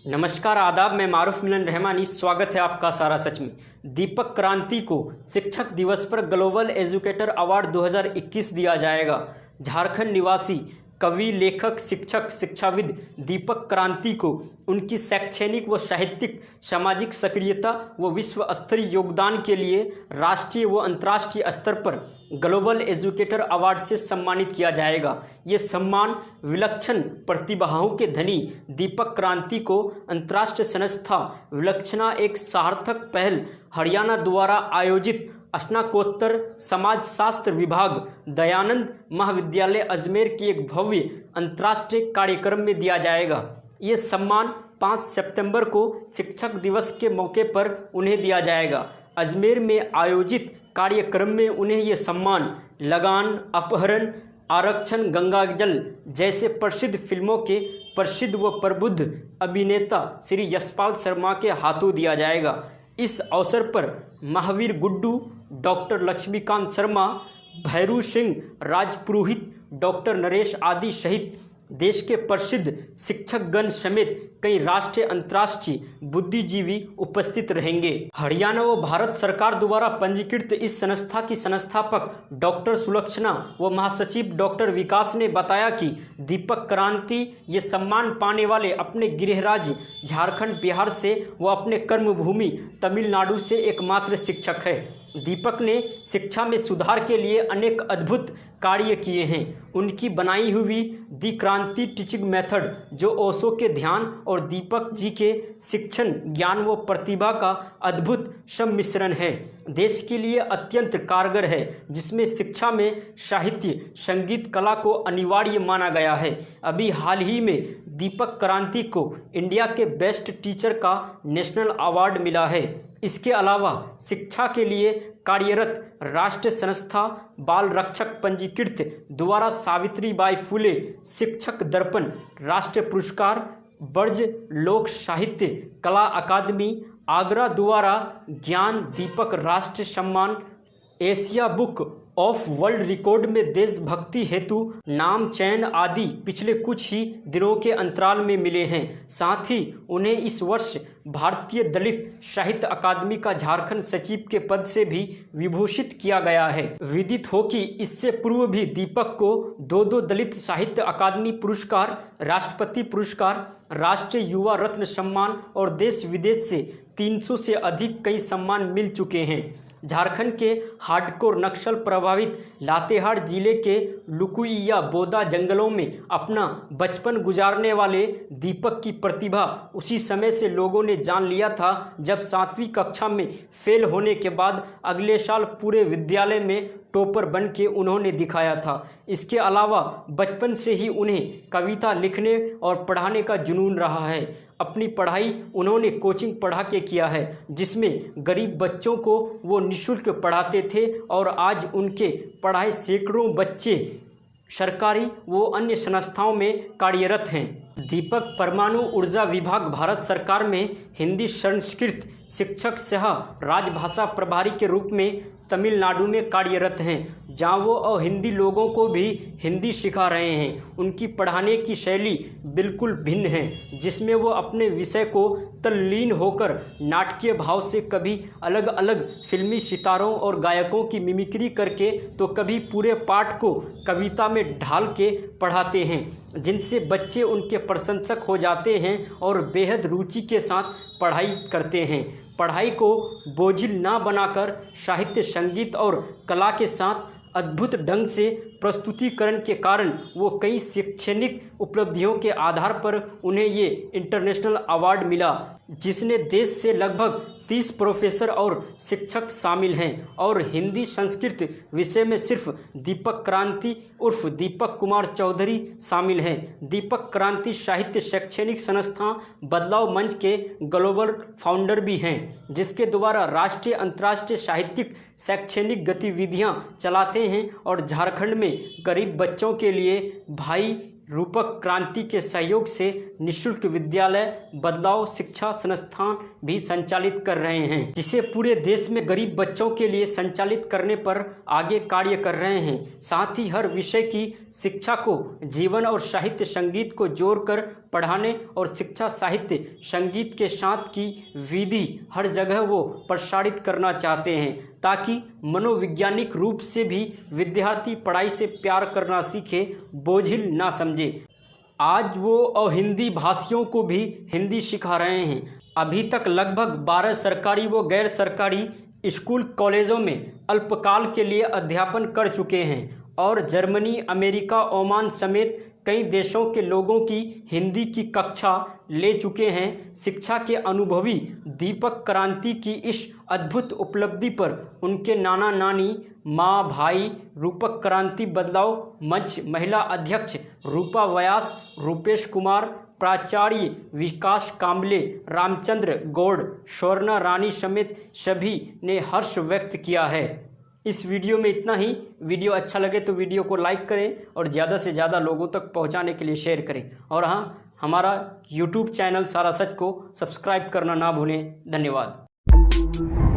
नमस्कार, आदाब। मैं मारूफ मिलन रहमानी। स्वागत है आपका सारा सच में। दीपक क्रांति को शिक्षक दिवस पर ग्लोबल एजुकेटर अवार्ड 2021 दिया जाएगा। झारखंड निवासी कवि, लेखक, शिक्षक, शिक्षाविद दीपक क्रांति को उनकी शैक्षणिक व साहित्यिक सामाजिक सक्रियता व विश्व स्तरीय योगदान के लिए राष्ट्रीय व अंतर्राष्ट्रीय स्तर पर ग्लोबल एजुकेटर अवार्ड से सम्मानित किया जाएगा। ये सम्मान विलक्षण प्रतिभाओं के धनी दीपक क्रांति को अंतर्राष्ट्रीय संस्था विलक्षणा एक सार्थक पहल हरियाणा द्वारा आयोजित स्नातकोत्तर समाज शास्त्र विभाग दयानंद महाविद्यालय अजमेर की एक भव्य अंतर्राष्ट्रीय कार्यक्रम में दिया जाएगा। ये सम्मान 5 सितंबर को शिक्षक दिवस के मौके पर उन्हें दिया जाएगा। अजमेर में आयोजित कार्यक्रम में उन्हें ये सम्मान लगान, अपहरण, आरक्षण, गंगाजल जैसे प्रसिद्ध फिल्मों के प्रसिद्ध व प्रबुद्ध अभिनेता श्री यशपाल शर्मा के हाथों दिया जाएगा। इस अवसर पर महावीर गुड्डू, डॉक्टर लक्ष्मीकांत शर्मा, भैरू सिंह राजपुरोहित, डॉक्टर नरेश आदि सहित देश के प्रसिद्ध शिक्षकगण समेत कई राष्ट्रीय अंतर्राष्ट्रीय बुद्धिजीवी उपस्थित रहेंगे। हरियाणा व भारत सरकार द्वारा पंजीकृत इस संस्था की संस्थापक डॉक्टर सुलक्षणा व महासचिव डॉक्टर विकास ने बताया कि दीपक क्रांति ये सम्मान पाने वाले अपने गृह राज्य झारखंड, बिहार से व अपने कर्मभूमि तमिलनाडु से एकमात्र शिक्षक है। दीपक ने शिक्षा में सुधार के लिए अनेक अद्भुत कार्य किए हैं। उनकी बनाई हुई दी क्रांति टीचिंग मेथड, जो ओशो के ध्यान और दीपक जी के शिक्षण ज्ञान व प्रतिभा का अद्भुत सम्मिश्रण है, देश के लिए अत्यंत कारगर है, जिसमें शिक्षा में साहित्य, संगीत, कला को अनिवार्य माना गया है। अभी हाल ही में दीपक क्रांति को इंडिया के बेस्ट टीचर का नेशनल अवार्ड मिला है। इसके अलावा शिक्षा के लिए कार्यरत राष्ट्रीय संस्था बाल रक्षक पंजीकृत द्वारा सावित्रीबाई फुले शिक्षक दर्पण राष्ट्रीय पुरस्कार, ब्रज लोक साहित्य कला अकादमी आगरा द्वारा ज्ञान दीपक राष्ट्रीय सम्मान, Asia book of world record में देशभक्ति हेतु नाम चयन आदि पिछले कुछ ही दिनों के अंतराल में मिले हैं। साथ ही उन्हें इस वर्ष भारतीय दलित साहित्य अकादमी का झारखंड सचिव के पद से भी विभूषित किया गया है। विदित हो कि इससे पूर्व भी दीपक को 2 दलित साहित्य अकादमी पुरस्कार, राष्ट्रपति पुरस्कार, राष्ट्रीय युवा रत्न सम्मान और देश विदेश से 300 से अधिक कई सम्मान मिल चुके हैं। झारखंड के हार्डकोर नक्सल प्रभावित लातेहार जिले के लुकुइया बोदा जंगलों में अपना बचपन गुजारने वाले दीपक की प्रतिभा उसी समय से लोगों ने जान लिया था जब 7वीं कक्षा में फेल होने के बाद अगले साल पूरे विद्यालय में टॉपर बन के उन्होंने दिखाया था। इसके अलावा बचपन से ही उन्हें कविता लिखने और पढ़ाने का जुनून रहा है। अपनी पढ़ाई उन्होंने कोचिंग पढ़ा के किया है, जिसमें गरीब बच्चों को वो निःशुल्क पढ़ाते थे और आज उनके पढ़ाए सैकड़ों बच्चे सरकारी व अन्य संस्थाओं में कार्यरत हैं। दीपक परमाणु ऊर्जा विभाग भारत सरकार में हिंदी संस्कृत शिक्षक सह राजभाषा प्रभारी के रूप में तमिलनाडु में कार्यरत हैं, जहां वो हिंदी लोगों को भी हिंदी सिखा रहे हैं। उनकी पढ़ाने की शैली बिल्कुल भिन्न है, जिसमें वो अपने विषय को तल्लीन होकर नाटकीय भाव से कभी अलग अलग फिल्मी सितारों और गायकों की मिमिक्री करके तो कभी पूरे पाठ को कविता में ढाल के पढ़ाते हैं, जिनसे बच्चे उनके प्रशंसक हो जाते हैं और बेहद रुचि के साथ पढ़ाई करते हैं। पढ़ाई को बोझिल ना बनाकर साहित्य, संगीत और कला के साथ अद्भुत ढंग से प्रस्तुतिकरण के कारण वो कई शैक्षणिक उपलब्धियों के आधार पर उन्हें ये इंटरनेशनल अवार्ड मिला, जिसने देश से लगभग 30 प्रोफेसर और शिक्षक शामिल हैं और हिंदी संस्कृत विषय में सिर्फ दीपक क्रांति उर्फ दीपक कुमार चौधरी शामिल हैं। दीपक क्रांति साहित्य शैक्षणिक संस्था बदलाव मंच के ग्लोबल फाउंडर भी हैं, जिसके द्वारा राष्ट्रीय अंतर्राष्ट्रीय साहित्यिक शैक्षणिक गतिविधियां चलाते हैं और झारखंड में गरीब बच्चों के लिए भाई रूपक क्रांति के सहयोग से निःशुल्क विद्यालय बदलाव शिक्षा संस्थान भी संचालित कर रहे हैं, जिसे पूरे देश में गरीब बच्चों के लिए संचालित करने पर आगे कार्य कर रहे हैं। साथ ही हर विषय की शिक्षा को जीवन और साहित्य संगीत को जोड़कर पढ़ाने और शिक्षा साहित्य संगीत के साथ की विधि हर जगह वो प्रसारित करना चाहते हैं, ताकि मनोवैज्ञानिक रूप से भी विद्यार्थी पढ़ाई से प्यार करना सीखे, बोझिल ना समझे। आज वो हिंदी भाषियों को भी हिंदी सिखा रहे हैं। अभी तक लगभग 12 सरकारी व गैर सरकारी स्कूल कॉलेजों में अल्पकाल के लिए अध्यापन कर चुके हैं और जर्मनी, अमेरिका, ओमान समेत कई देशों के लोगों की हिंदी की कक्षा ले चुके हैं। शिक्षा के अनुभवी दीपक क्रांति की इस अद्भुत उपलब्धि पर उनके नाना नानी, माँ, भाई, रूपक क्रांति बदलाव मंच महिला अध्यक्ष रूपा व्यास, रूपेश कुमार, प्राचार्य विकास कांबले, रामचंद्र गौड़, स्वर्णा रानी समेत सभी ने हर्ष व्यक्त किया है। इस वीडियो में इतना ही। वीडियो अच्छा लगे तो वीडियो को लाइक करें और ज़्यादा से ज़्यादा लोगों तक पहुंचाने के लिए शेयर करें। और हाँ, हमारा यूट्यूब चैनल सारा सच को सब्सक्राइब करना ना भूलें। धन्यवाद।